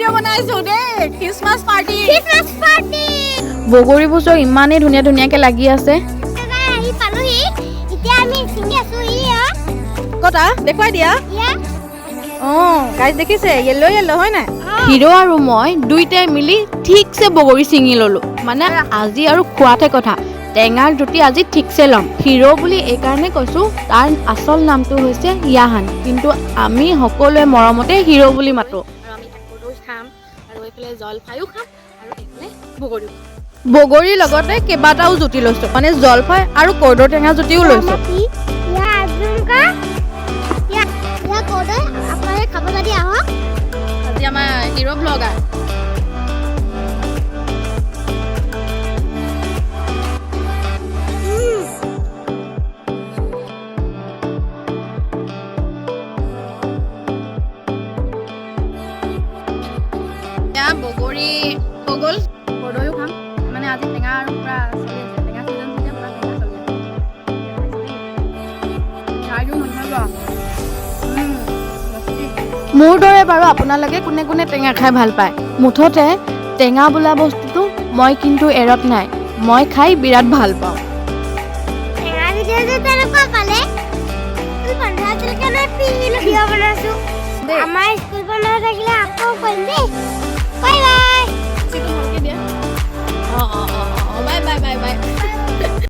Video' বনাইছোঁ দেই Christmas party বগৰীবোৰ চব ইমানেই ধুনীয়া ধুনীয়াকৈ লাগি আছে। কটা দেখুৱাই দিয়া অঁ গাইজ দেখিছে য়েল্ল' য়েল্ল' হয় নাই হিৰো আৰু মই দুইটাই মিলি ঠিকছে বগৰী ছিঙি ল'লোঁ। মানে আজি আৰু খোৱাতে কথা, টেঙাৰ জুতি আজি ঠিকছে ল'ম। হিৰো বুলি এইকাৰণে কৈছোঁ, তাৰ আচল নামটো হৈছে য়াহান, কিন্তু আমি সকলোৱে মৰমতে হিৰো বুলি মাতোঁ। আৰু আমি কৰ্দৈ খাম আৰু এইফালে জলফাইও খাম আৰু এইফালে বগৰীও খাম। বগৰীৰ লগতে কেইবাটাও জুতি লৈছোঁ, মানে জলফাই আৰু কৰ্দৈ টেঙা জুতিও লৈছোঁ। আজি আমাৰ হিৰো ব্লগাৰ বগৰী হৈ গ'ল, কৰ্দৈও খাম। মানে আজি টেঙা আৰু পূৰা চলি আছে, টেঙা চিজন যেতিয়া পূৰা টেঙা চলি আছে। খাইও নধৰিব মোৰ দৰে বাৰু আপোনালোকে কোনে কোনে টেঙা খাই ভাল পায়। মুঠতে টেঙা বোলা বস্তুটো মই কিন্তু এৰত নাই, মই খাই বিৰাট ভাল পাওঁ। আমাৰ স্কুলখন থাকিলে আকৌ কৰিম দেই। Bye bye. ভালকৈ দিয়া। অঁ বাই বাই বাই বাই।